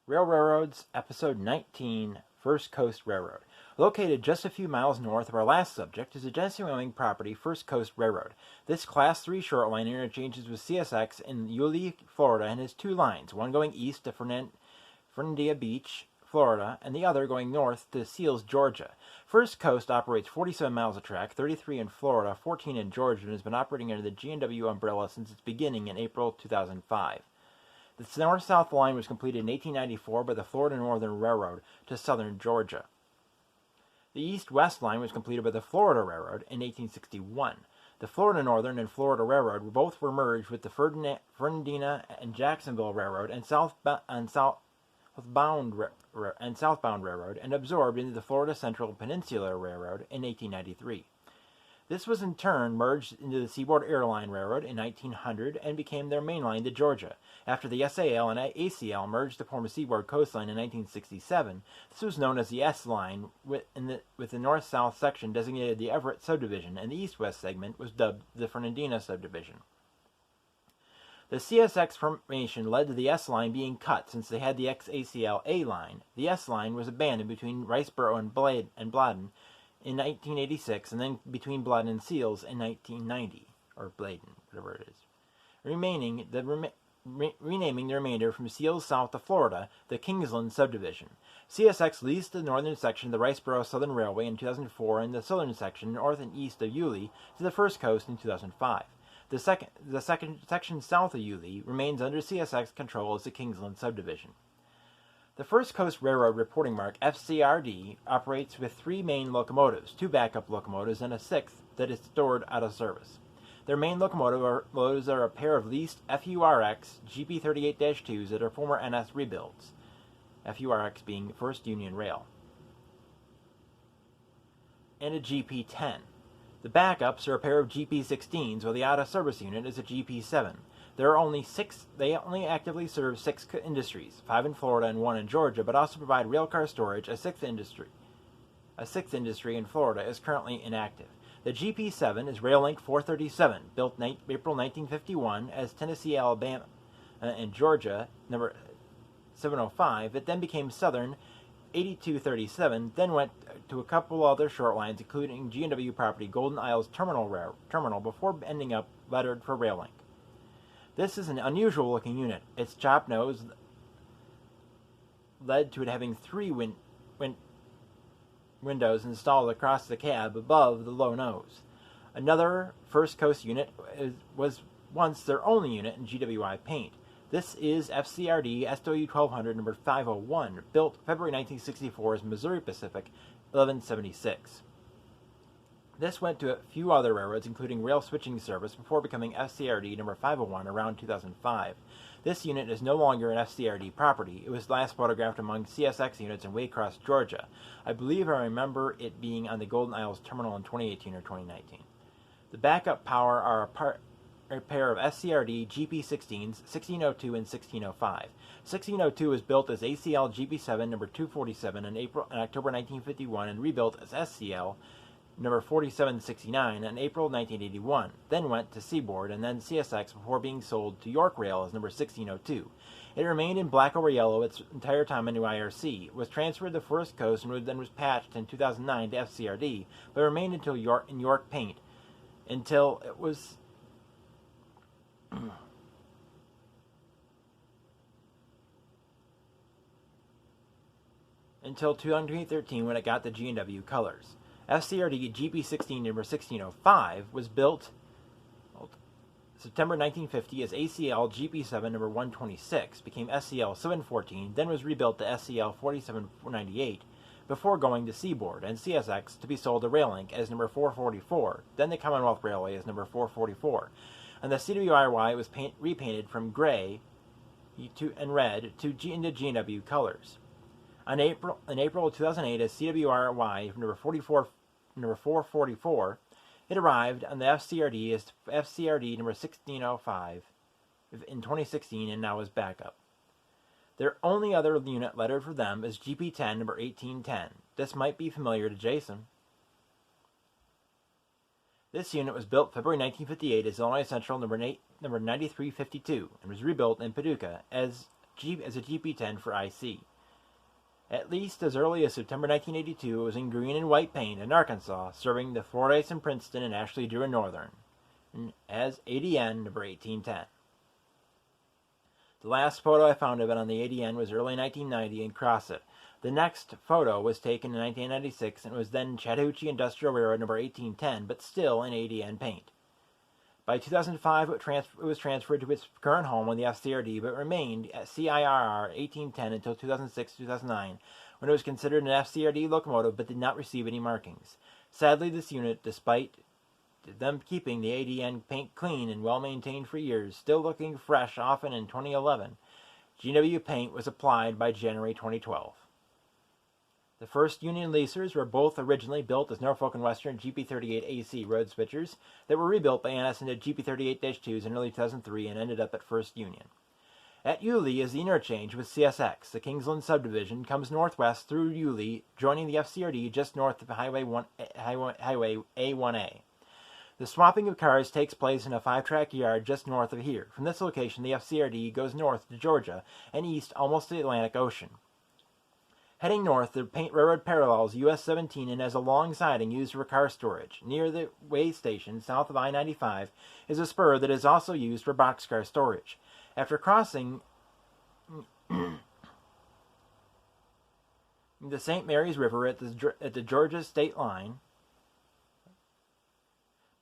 Rail Railroads, Episode 19, First Coast Railroad. Located just a few miles north of our last subject is the Genesee Wyoming property First Coast Railroad. This Class 3 short line interchanges with CSX in Yulee, Florida, and has two lines, one going east to Fernandina Beach, Florida, and the other going north to Seals, Georgia. First Coast operates 47 miles of track, 33 in Florida, 14 in Georgia, and has been operating under the G&W umbrella since its beginning in April 2005. The north-south line was completed in 1894 by the Florida Northern Railroad to southern Georgia. The east-west line was completed by the Florida Railroad in 1861. The Florida Northern and Florida Railroad both were merged with the Fernandina and Jacksonville Railroad and southbound Railroad and absorbed into the Florida Central Peninsula Railroad in 1893. This was in turn merged into the Seaboard Airline Railroad in 1900 and became their main line to Georgia. After the SAL and ACL merged to form a Seaboard Coastline in 1967, this was known as the S-Line, with the north-south section designated the Everett Subdivision, and the east-west segment was dubbed the Fernandina Subdivision. The CSX formation led to the S-Line being cut since they had the ex-ACL A-Line. The S-Line was abandoned between Riceboro and Bladen in 1986, and then between Bladen and Seals in 1990, or Bladen, whatever it is. Renaming the remainder from Seals south to Florida, the Kingsland Subdivision. CSX leased the northern section of the Riceboro Southern Railway in 2004 and the southern section north and east of Yulee to the First Coast in 2005. The second section south of Yulee remains under CSX control as the Kingsland Subdivision. The First Coast Railroad reporting mark FCRD operates with three main locomotives, two backup locomotives, and a sixth that is stored out of service. Their main locomotives are a pair of leased FURX GP38-2s that are former NS rebuilds, FURX being First Union Rail, and a GP10. The backups are a pair of GP16s, while the out-of-service unit is a GP7. They only actively serve 6 industries, 5 in Florida and 1 in Georgia, but also provide railcar storage. A sixth industry in Florida is currently inactive. The GP7 is Rail Link 437, built April 1951 as Tennessee, Alabama, and Georgia, number 705. It then became Southern 8237, then went to a couple other short lines, including G&W property Golden Isles Terminal, before ending up lettered for Rail Link. This is an unusual-looking unit. Its chop nose led to it having 3 windows installed across the cab above the low nose. Another First Coast unit was once their only unit in GWI paint. This is FCRD SW1200 number 501, built February 1964 as Missouri Pacific 1176. This went to a few other railroads, including Rail Switching Service, before becoming FCRD number 501 around 2005. This unit is no longer an FCRD property. It was last photographed among CSX units in Waycross, Georgia. I believe I remember it being on the Golden Isles Terminal in 2018 or 2019. The backup power are a pair of FCRD GP16s, 1602 and 1605. 1602 was built as ACL GP7 number 247 in October 1951 and rebuilt as SCL number 4769 in April 1981, then went to Seaboard and then CSX before being sold to York Rail as number 1602. It remained in black over yellow its entire time into IRC, was transferred to First Coast and then was patched in 2009 to FCRD, but remained in York paint until it was until 2013 when it got the G&W colors. FCRD GP16 number 1605 was built September 1950 as ACL GP7 number 126, became SCL 714, then was rebuilt to SCL 4798 before going to Seaboard and CSX to be sold to Rail Link as number 444, then the Commonwealth Railway as number 444. And the CWIY was repainted from gray and red into G&W colors. In April of 2008, as CWRY number 444, it arrived on the FCRD as FCRD number 1605 in 2016 and now is backup. Their only other unit lettered for them is GP10 number 1810. This might be familiar to Jason. This unit was built February 1958 as Illinois Central number 9352 and was rebuilt in Paducah as as a GP10 for IC. At least as early as September 1982, it was in green and white paint in Arkansas, serving the Fordyce and Princeton and Ashley Drew and Northern, as ADN number 1810. The last photo I found of it on the ADN was early 1990 in Crossett. The next photo was taken in 1996 and was then Chattahoochee Industrial Railroad number 1810, but still in ADN paint. By 2005, it was transferred to its current home on the FCRD, but remained at CIRR 1810 until 2006-2009, when it was considered an FCRD locomotive but did not receive any markings. Sadly, this unit, despite them keeping the ADN paint clean and well-maintained for years, still looking fresh often in 2011, GW paint was applied by January 2012. The first Union leasers were both originally built as Norfolk and Western GP38AC road switchers that were rebuilt by NS into GP38-2s in early 2003 and ended up at First Union. At Yulee is the interchange with CSX. The Kingsland subdivision comes northwest through Yulee, joining the FCRD just north of Highway A1A. The swapping of cars takes place in a 5-track yard just north of here. From this location, the FCRD goes north to Georgia and east almost to the Atlantic Ocean. Heading north, the paint railroad parallels US 17 and has a long siding used for car storage. Near the way station, south of I-95, is a spur that is also used for boxcar storage. After crossing the St. Mary's River at the Georgia state line,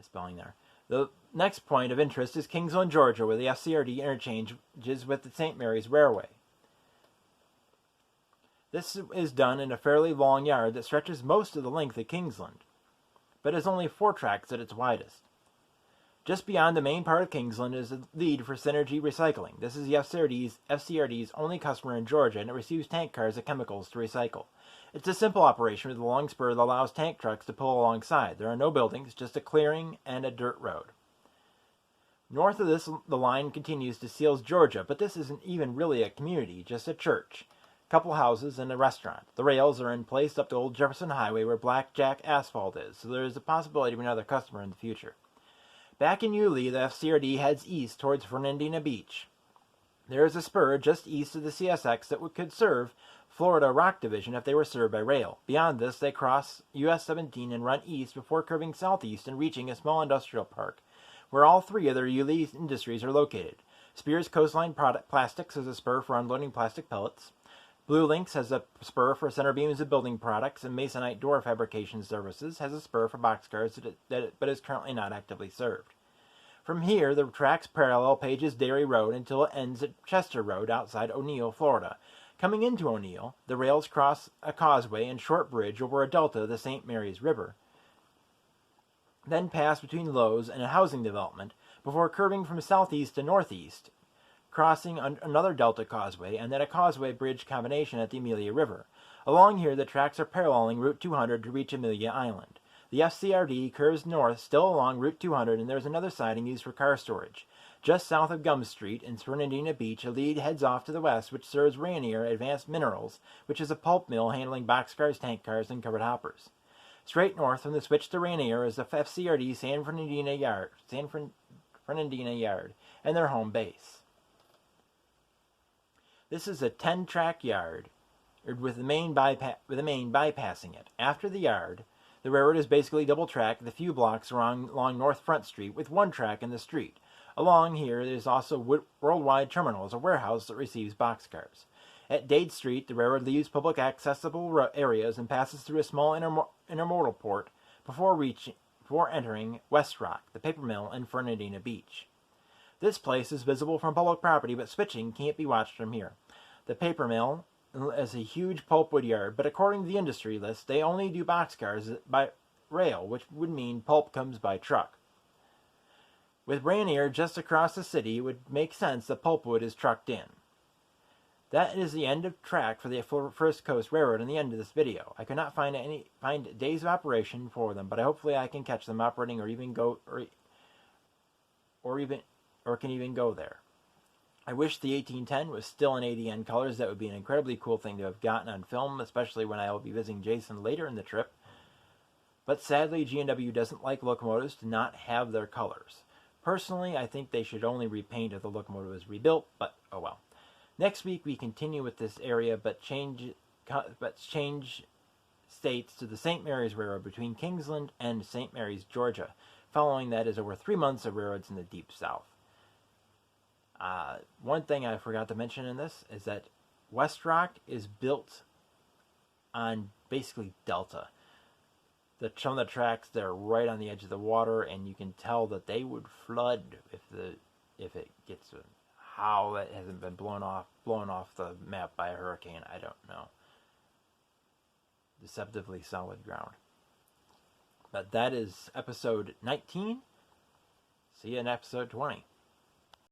spelling there. The next point of interest is Kingsland, Georgia, where the FCRD interchanges with the St. Mary's Railway. This is done in a fairly long yard that stretches most of the length of Kingsland, but is only 4 tracks at its widest. Just beyond the main part of Kingsland is the lead for Synergy Recycling. This is the FCRD's only customer in Georgia, and it receives tank cars and chemicals to recycle. It's a simple operation with a long spur that allows tank trucks to pull alongside. There are no buildings, just a clearing and a dirt road. North of this, the line continues to Seals, Georgia, but this isn't even really a community, just a church, couple houses, and a restaurant. The rails are in place up to Old Jefferson Highway where Blackjack Asphalt is, so there is a possibility of another customer in the future. Back in Yulee, the FCRD heads east towards Fernandina Beach. There is a spur just east of the CSX that could serve Florida Rock Division if they were served by rail. Beyond this, they cross US 17 and run east before curving southeast and reaching a small industrial park, where all 3 of their Yulee industries are located. Spears Coastline Plastics has a spur for unloading plastic pellets. Blue Links has a spur for center beams and building products, and Masonite Door Fabrication Services has a spur for boxcars but is currently not actively served. From here, the tracks parallel Page's Dairy Road until it ends at Chester Road outside O'Neill, Florida. Coming into O'Neill, the rails cross a causeway and short bridge over a delta of the St. Mary's River, then pass between Lowe's and a housing development before curving from southeast to northeast, crossing another delta causeway and then a causeway bridge combination at the Amelia River. Along here, the tracks are paralleling Route 200 to reach Amelia Island. The FCRD curves north still along Route 200, and there is another siding used for car storage. Just south of Gum Street in Fernandina Beach, a lead heads off to the west, which serves Rainier Advanced Minerals, which is a pulp mill handling boxcars, tank cars, and covered hoppers. Straight north from the switch to Rainier is the FCRD San Fernandina Yard, and their home base. This is a 10-track yard, with the main bypassing it. After the yard, the railroad is basically double-tracked the few blocks along North Front Street with 1 track in the street. Along here, there is also Worldwide Terminal as a warehouse that receives boxcars. At Dade Street, the railroad leaves public accessible areas and passes through a small intermodal port before entering West Rock, the paper mill, and Fernandina Beach. This place is visible from public property, but switching can't be watched from here. The paper mill is a huge pulpwood yard, but according to the industry list, they only do boxcars by rail, which would mean pulp comes by truck. With Rainier just across the city, it would make sense that pulpwood is trucked in. That is the end of track for the First Coast Railroad and the end of this video. I could not find days of operation for them, but hopefully I can catch them operating or can even go there. I wish the 1810 was still in ADN colors. That would be an incredibly cool thing to have gotten on film, especially when I will be visiting Jason later in the trip. But sadly, G&W doesn't like locomotives to not have their colors. Personally, I think they should only repaint if the locomotive is rebuilt, but oh well. Next week we continue with this area, but change states to the St. Mary's Railroad between Kingsland and St. Mary's, Georgia. Following that is over 3 months of railroads in the Deep South. One thing I forgot to mention in this is that West Rock is built on basically delta. Some of the tracks, they're right on the edge of the water, and you can tell that they would flood if it gets. How that hasn't been blown off the map by a hurricane, I don't know. Deceptively solid ground. But that is episode 19. See you in episode 20.